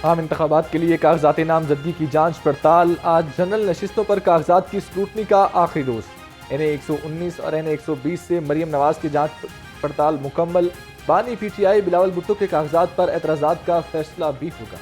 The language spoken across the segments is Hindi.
आम इंतखाबात के लिए कागजात नामजदगी की जांच पड़ताल। आज जनरल नशिस्तों पर कागजात की स्क्रूटनी का आखिरी रोज। NA 119 और NA 120 से मरियम नवाज की जांच पड़ताल मुकम्मल। बानी PTI बिलावल भुट्टो के कागजात पर एतराजात का फैसला भी होगा।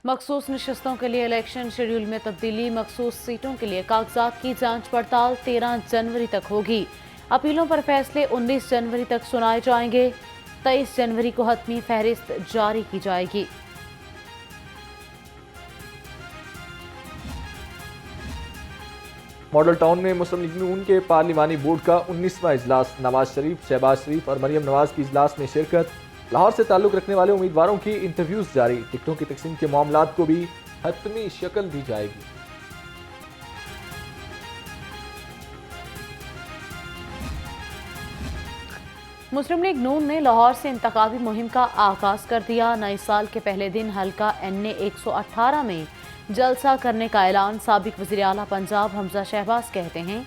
मखसूस नशिस्तों के लिए इलेक्शन शेड्यूल में तब्दीली। मखसूस सीटों के लिए कागजात की जांच पड़ताल 13 जनवरी तक होगी। अपीलों पर फैसले 19 जनवरी तक सुनाए जाएंगे। 23 जनवरी को हतमी फहरिस्त जारी की जाएगी। मॉडल टाउन में मुस्लिम लीग नून के पार्लिमानी बोर्ड का 19वां इजलास। नवाज शरीफ, शहबाज शरीफ और मरियम नवाज की इजलास में शिरकत। लाहौर से ताल्लुक रखने वाले उम्मीदवारों की इंटरव्यूज जारी। टिकटों की तकसीम के मामलात को भी हतमी शक्ल दी जाएगी। मुस्लिम लीग नून ने लाहौर से इंतखाबी मुहिम का आगाज कर दिया। नए साल के पहले दिन हल्का NA 118 में जलसा करने का ऐलान। साबिक वज़ीर आला पंजाब हमजा शहबाज कहते हैं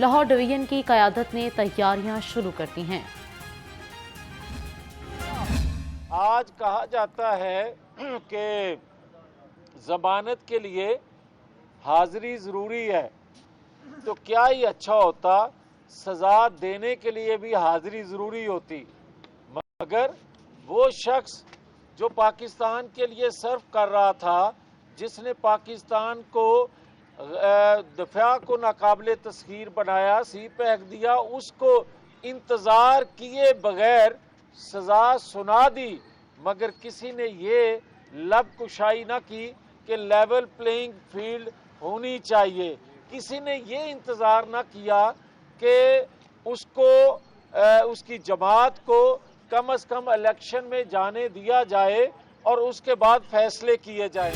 लाहौर डिवीजन की क़यादत ने तैयारियां शुरू कर दी हैं। आज कहा जाता है कि जमानत के लिए हाजिरी ज़रूरी है, तो क्या ही अच्छा होता सज़ा देने के लिए भी हाजिरी ज़रूरी होती। मगर वो शख्स जो पाकिस्तान के लिए सर्व कर रहा था, जिसने पाकिस्तान को दफा को नाकाबिले तस्खीर बनाया, सी पैक दिया, उसको इंतज़ार किए बगैर सज़ा सुना दी। मगर किसी ने ये लब कुशाई ना की कि लेवल प्लेइंग फील्ड होनी चाहिए। किसी ने ये इंतज़ार ना किया कि उसको उसकी जमात को कम से कम इलेक्शन में जाने दिया जाए और उसके बाद फैसले किए जाए।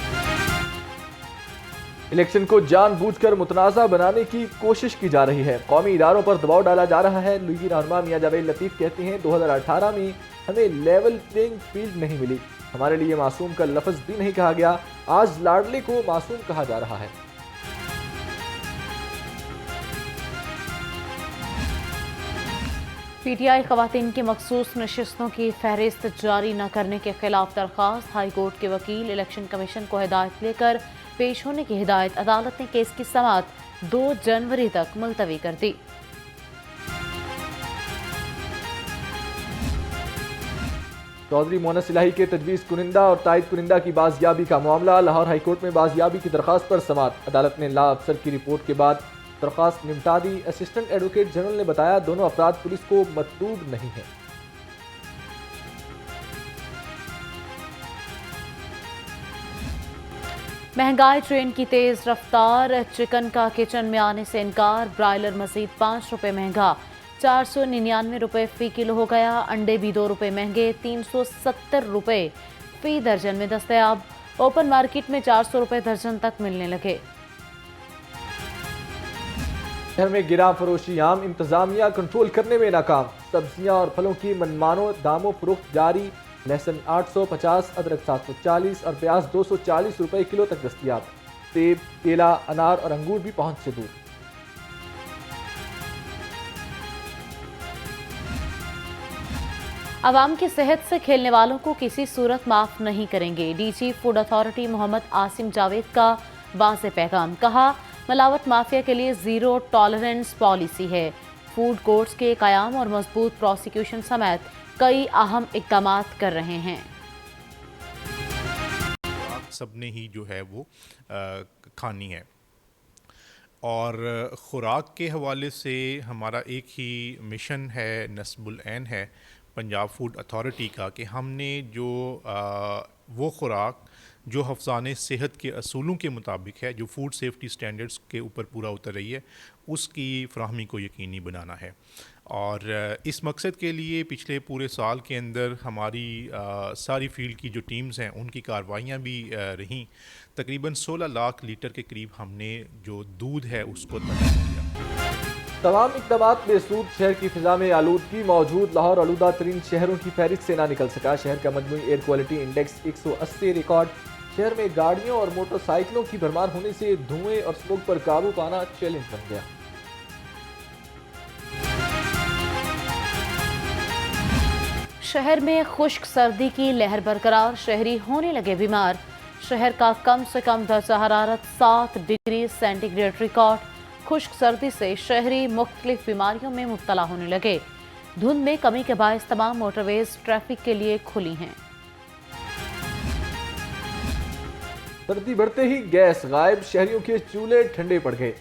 इलेक्शन को जानबूझकर मुतनाज़ा बनाने की कोशिश की जा रही है। कौमी इदारों पर दबाव डाला जा रहा है। लीगी रहनुमा मियां जावेद लतीफ़ कहते हैं 2018 में हमें लेवल प्लेइंग फील्ड नहीं मिली। हमारे लिए मासूम का लफ्ज़ भी नहीं कहा गया। आज लाडले को मासूम कहा जा रहा है। PTI ख़वातीन की मखसूस नशिस्तों की फहरिस्त जारी न करने के खिलाफ दरख्वास्त। हाई कोर्ट के वकील इलेक्शन कमीशन को हिदायत लेकर पेश होने की हिदायत। अदालत ने केस की समाअत 2 जनवरी तक मुलतवी कर दी। चौधरी मोनस इलाही के तजवीज़ कुनिंदा और तायद कुनिंदा की बाजियाबी का मामला। लाहौर हाई कोर्ट में बाजियाबी की दरख्वास्त पर समाअत। अदालत ने ला अफसर की रिपोर्ट के बाद दरख्वास्त निपटा दी। असिस्टेंट एडवोकेट जनरल ने बताया दोनों अफराद पुलिस को मतलूब नहीं है। महंगाई, ट्रेन की तेज रफ्तार, चिकन का किचन में आने से इनकार। ब्रायलर मजीद 5 रुपये महंगा, 499 रुपये फी किलो हो गया। अंडे भी 2 रुपये महंगे, 370 रुपये फी दर्जन में दस्तयाब। ओपन मार्केट में 400 रुपये दर्जन तक मिलने लगे। शहर में गिरा फरोशी आम, इंतजामिया कंट्रोल करने में नाकाम। सब्जियां और फलों की मनमानो दामों फरोख्त जारी। लहसुन 850, अदरक 740 और प्याज 240 रुपए किलो तक दस्तयाब। सेब, केला, अनार और अंगूर भी पहुंच से दूर। अवाम की सेहत से खेलने वालों को किसी सूरत माफ नहीं करेंगे। DG food authority Mohammad Asim Javed का वाज़ेह पैगाम। कहा मिलावट माफिया के लिए ज़ीरो टॉलरेंस पॉलिसी है। फूड कोर्ट्स के क़याम और मजबूत प्रोसिक्यूशन समेत कई अहम इक़दाम कर रहे हैं। सबने ही जो है वो खानी है। और ख़ुराक के हवाले से हमारा एक ही मिशन है, नस्बुल ऐन है पंजाब फूड अथॉरिटी का, कि हमने जो वो ख़ुराक जो हफ्ज़ाने सेहत के असूलों के मुताबिक है, जो फूड सेफ्टी स्टैंडर्ड्स के ऊपर पूरा उतर रही है, उसकी फ़राहमी को यकीनी बनाना है। और इस मकसद के लिए पिछले पूरे साल के अंदर हमारी सारी फील्ड की जो टीम्स हैं उनकी कार्रवाइयाँ भी रहीं। तकरीबन 16 लाख लीटर के करीब हमने जो दूध है उसको तलब किया। तमाम इक़दामात बेसूद। शहर की फिजा में आलूदगी मौजूद। लाहौर आलूदा तरीन शहरों की फहरिस्त से ना निकल सका। शहर का मजमूई एयर क्वालिटी इंडेक्स 180 रिकॉर्ड। शहर में गाड़ियों और मोटरसाइकिलों की भरमार होने से धुएं और स्मोक पर काबू पाना चैलेंज बन गया। शहर में खुश्क सर्दी की लहर बरकरार, शहरी होने लगे बीमार। शहर का कम से कम दर्जा हरारत 7 डिग्री सेंटीग्रेड रिकॉर्ड। खुश्क सर्दी से शहरी मुख्तलिफ बीमारियों में मुब्तला होने लगे। धुंध में कमी के बायस तमाम मोटरवेज ट्रैफिक के लिए खुली हैं। सर्दी बढ़ते ही गैस गायब, शहरियों के चूल्हे ठंडे पड़ गए।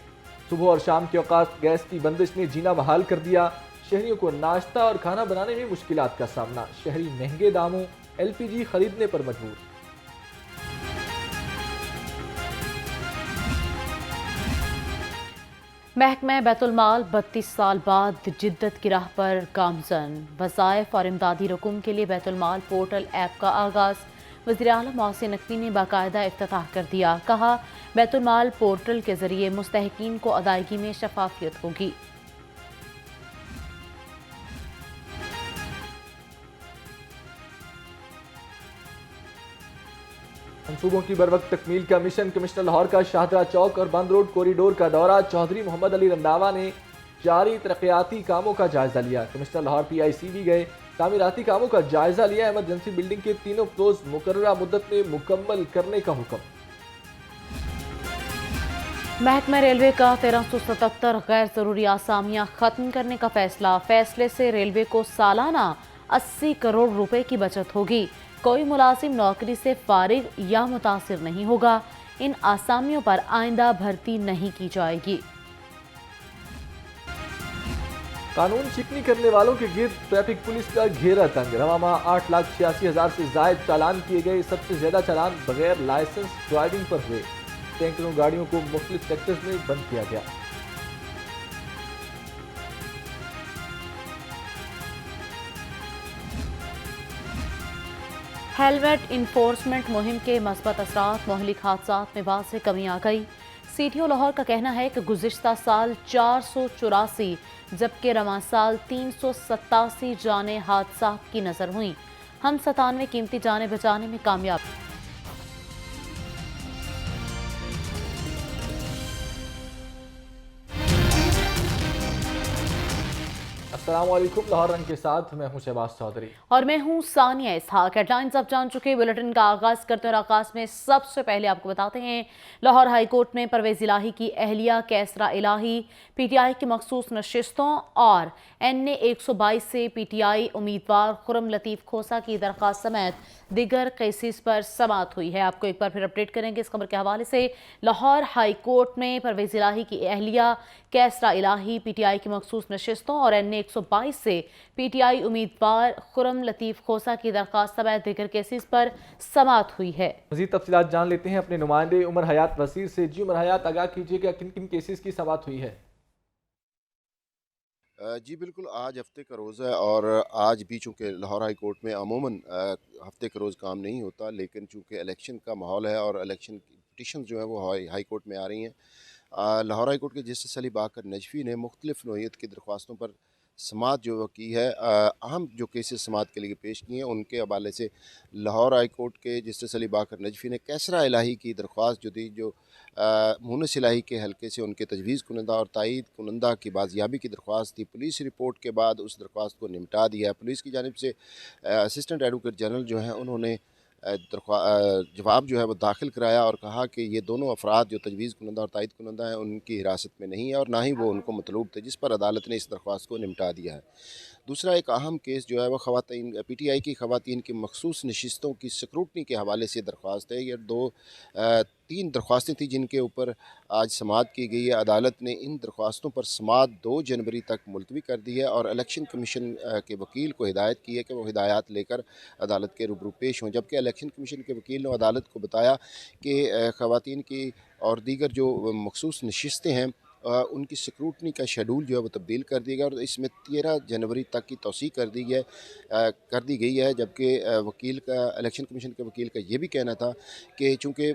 सुबह और शाम के औकात गैस की बंदिश ने जीना बहाल कर दिया। शहरियों को नाश्ता और खाना बनाने में मुश्किलात का सामना। शहरी महंगे दामों एलपीजी खरीदने पर मजबूर। महकमा बैतुल-माल 32 साल बाद जिद्दत की राह पर गामजन। वज़ाइफ और इमदादी रकूम के लिए बैतुल-माल पोर्टल ऐप का आगाज़। वज़ीर-ए-आला मोहसिन नकवी ने बाकायदा इफ्तिताह कर दिया। कहा, बैतुल-माल पोर्टल के जरिए मुस्तहिकीन को अदायगी में शफाफियत होगी। मंसूबों की बरवक्त तकमील का मिशन। कमिश्नर लाहौर का शाहदरा चौक और बंद रोड कॉरिडोर का दौरा। चौधरी मोहम्मद अली रंधावा ने जारी तरक्याती कामों का जायजा लिया। कमिश्नर लाहौर PIC भी गए, तामीराती कामों का जायजा लिया। इमरजेंसी बिल्डिंग के तीनों फ्लोर्स मुकर्ररा मुद्दत में मुकम्मल करने का हुक्म। महकमा रेलवे का 1377 गैर जरूरी आसामियां खत्म करने का फैसला। फैसले से रेलवे को सालाना 80 करोड़ रुपए की बचत होगी। कोई मुलाजिम नौकरी से फारिग या मुतासिर नहीं होगा। इन आसामियों पर आइंदा भर्ती नहीं की जाएगी। कानून शिकनी करने वालों के गिर्द ट्रैफिक पुलिस का घेरा तंग। रवा माह 8,86,000 से जायद चालान किए गए। सबसे ज्यादा चालान बगैर लाइसेंस ड्राइविंग पर हुए। सैकड़ों गाड़ियों को मुख्तलिफ सेक्टर्स में बंद किया गया। हेलमेट इन्फोर्समेंट मुहिम के मस्बत असरात। मोहलिक हादसात में बाद से कमी आ गई। CTO लाहौर का कहना है कि गुज़िश्ता साल 484 जबकि रवां साल 387 जाने हादसात की नजर हुई। हम 97 कीमती जाने बचाने में कामयाब। अस्सलाम वालेकुम, लाहौर रंग के साथ मैं हूं शहबाज चौधरी और मैं हूं सानिया इसहाक। हेडलाइंस आप जान चुके। बुलेटिन का आगाज करते हैं और आगाज में सबसे पहले आपको बताते हैं लाहौर हाई कोर्ट में परवेज इलाही की अहलिया कैसरा इलाही PTI की मखसूस नशिस्तों और NA 122 से PTI उम्मीदवार खुरम लतीफ़ खोसा की दरख्वास्त समेत दिगर केसेस पर समाअत हुई है। आपको एक बार फिर अपडेट करेंगे इस खबर के हवाले से। लाहौर हाई कोर्ट में परवेज इलाही की अहलिया कैसरा इलाही PTI की मखसूस नशिस्तों और NA 122 से PTI उम्मीदवार खुरम लतीफ़ खोसा की दरख्वास्त समेत दिगर केसेस पर समाअत हुई है। मज़ीद तफसीलात जान लेते हैं अपने नुमाइंदे उमर हयात वसीर से। जी उमर हयात, आगाह कीजिएगा किन किन केसेस की समाअत हुई है? जी बिल्कुल, आज हफ्ते का रोज़ है और आज भी चूँकि लाहौर हाई कोर्ट में अमूमन हफ्ते का रोज़ काम नहीं होता, लेकिन चूँकि इलेक्शन का माहौल है और इलेक्शन की पिटिशन जो है वो हाई कोर्ट में आ रही हैं। लाहौर हाई कोर्ट के जस्टिस अली बाकर नजफ़ी ने मुख्तलिफ़ नौइयत की दरख्वास्तों पर समाअत जो की है, अहम जो केसेस समाअत के लिए पेश किए हैं उनके हवाले से लाहौर हाई कोर्ट के जस्टिस अली बाकर नजफ़ी ने कैसरा इलाही की दरख्वास्त जो थी, जो मुनस इलाही के हल्के से उनके तजवीज़ कुनंदा और तायीद कुनंदा की बाजियाबी की दरख्वास्त थी, पुलिस रिपोर्ट के बाद उस दरख्वास्त को निपटा दिया है। पुलिस की जानिब से असिस्टेंट एडवोकेट जनरल जो हैं उन्होंने जवाब जो है वो दाखिल कराया और कहा कि ये दोनों अफराद जो तजवीज़ कुनंदा और तायीद कुनंदा हैं उनकी हिरासत में नहीं है और ना ही वो उनको मतलूब थे, जिस पर अदालत ने इस दरख्वास्त को निपटा दिया है। दूसरा एक अहम केस जो है वह ख़वातीन PTI की ख़वातीन की मखसूस नशिस्तों की स्क्रूटनी के हवाले से दरख्वास्त है। ये तीन दरख्वास्तें थी जिनके ऊपर आज समाअत की गई है। अदालत ने इन दरख्वास्तों पर समाअत 2 जनवरी तक मुलतवी कर दी है और इलेक्शन कमीशन के वकील को हिदायत की है कि वो हिदायत लेकर अदालत के रूबरू पेश हों। जबकि इलेक्शन कमीशन के वकील ने अदालत को बताया कि ख़वातीन की और दीगर जो मखसूस नशिस्तें हैं उनकी स्क्रूटनी का शेड्यूल जो है वो तब्दील कर दिया गया और इसमें 13 जनवरी तक की तौसीक़ कर दी गई है। जबकि वकील का इलेक्शन कमीशन के वकील का ये भी कहना था कि चूँकि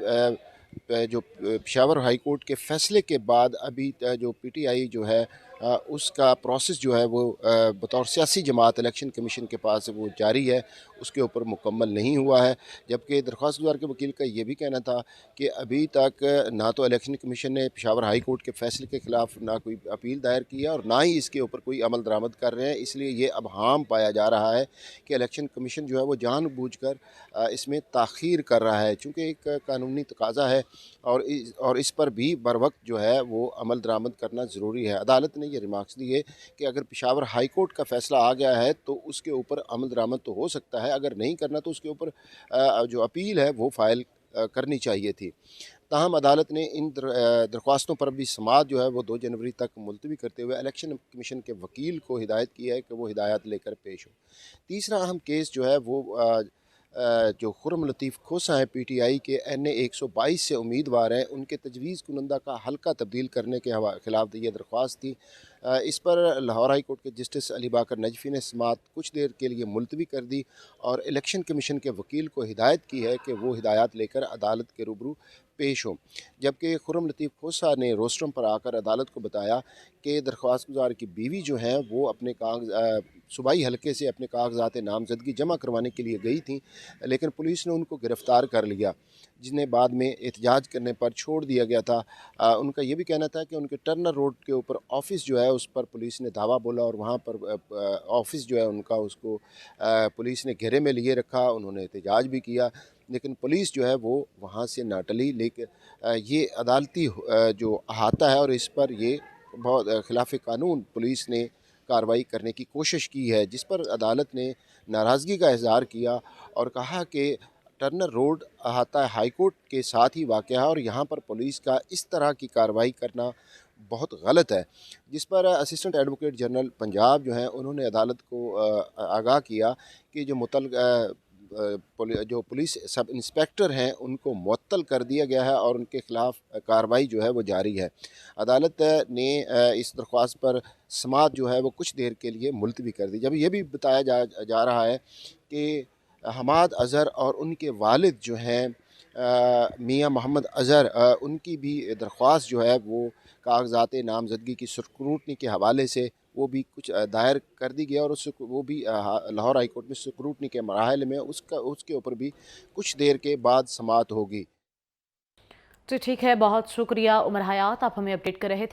जो पेशावर हाई कोर्ट के फ़ैसले के बाद अभी जो PTI जो है उसका प्रोसेस जो है वो बतौर सियासी जमात इलेक्शन कमीशन के पास वो जारी है, उसके ऊपर मुकम्मल नहीं हुआ है। जबकि दरख्वास्त गुजार के वकील का ये भी कहना था कि अभी तक ना तो इलेक्शन कमीशन ने पेशावर हाई कोर्ट के फैसले के ख़िलाफ़ ना कोई अपील दायर की है और ना ही इसके ऊपर कोई अमल दरामद कर रहे हैं। इसलिए ये अबहाम पाया जा रहा है कि इलेक्शन कमीशन जो है वो जानबूझकर इसमें ताख़ीर कर रहा है, चूँकि एक कानूनी तकाज़ा है और इस पर भी बर वक्त जो है वो अमल दरामद करना ज़रूरी है। अदालत ने ये रिमार्क्स दिए कि अगर पेशावर हाई कोर्ट का फ़ैसला आ गया है तो उसके ऊपर अमल दरामद तो हो सकता है, अगर नहीं करना तो उसके ऊपर जो अपील है वो फ़ाइल करनी चाहिए थी। ताहम अदालत ने इन दरख्वास्तों पर भी समाअत जो है वो 2 जनवरी तक मुलतवी करते हुए इलेक्शन कमीशन के वकील को हिदायत की है कि वो हिदायत लेकर पेश हो। तीसरा अहम केस जो है वो जो खुर्रम लतीफ़ खोसा हैं PTI के NA 122 से उम्मीदवार हैं, उनके तजवीज़ कुनंदा का हल्का तब्दील करने के ख़िलाफ़ ये दरख्वास्त थी। इस पर लाहौर हाई कोर्ट के जस्टिस अली बाकर नजफ़ी ने समाअत कुछ देर के लिए मुलतवी कर दी और इलेक्शन कमीशन के वकील को हिदायत की है कि वो हिदायत लेकर अदालत के रूबरू पेश हो। जबकि खुर्रम लतीफ़ खोसा ने रोस्टरम पर आकर अदालत को बताया कि दरख्वास्त गुजार की बीवी जो हैं वो अपने सूबाई हलके से अपने कागजात नामजदगी जमा करवाने के लिए गई थी, लेकिन पुलिस ने उनको गिरफ़्तार कर लिया, जिन्हें बाद में एहतजाज करने पर छोड़ दिया गया था। उनका ये भी कहना था कि उनके टर्नर रोड के ऊपर ऑफ़िस जो है उस पर पुलिस ने धावा बोला और वहाँ पर ऑफ़िस जो है उनका उसको पुलिस ने घेरे में लिए रखा, उन्होंने एहतजाज भी किया, लेकिन पुलिस जो है वो वहाँ से ना टली। लेकिन ये अदालती जो अहाता है और इस पर ये बहुत खिलाफ कानून पुलिस ने कार्रवाई करने की कोशिश की है, जिस पर अदालत ने नाराज़गी का इज़हार किया और कहा कि टर्नर रोड अहाता हाई कोर्ट के साथ ही वाक़या है और यहाँ पर पुलिस का इस तरह की कार्रवाई करना बहुत गलत है। जिस पर असिस्टेंट एडवोकेट जनरल पंजाब जो हैं उन्होंने अदालत को आगाह किया कि जो जो पुलिस सब इंस्पेक्टर हैं उनको मुअत्तल कर दिया गया है और उनके ख़िलाफ़ कार्रवाई जो है वो जारी है। अदालत ने इस दरख्वास्त पर समाअत जो है वो कुछ देर के लिए मुलतवी कर दी। जब ये भी बताया जा रहा है कि हमाद अज़हर और उनके वालिद जो हैं मियाँ मोहम्मद अज़हर, उनकी भी दरख्वास्त जो है वो कागज़ात नामज़दगी की स्क्रूटनी के हवाले से वो भी कुछ दायर कर दी गया और वो भी लाहौर हाई कोर्ट में स्क्रूटनी के मराहल में उसके ऊपर भी कुछ देर के बाद समाअत होगी। तो ठीक है, बहुत शुक्रिया उमर हयात, आप हमें अपडेट कर रहे थे।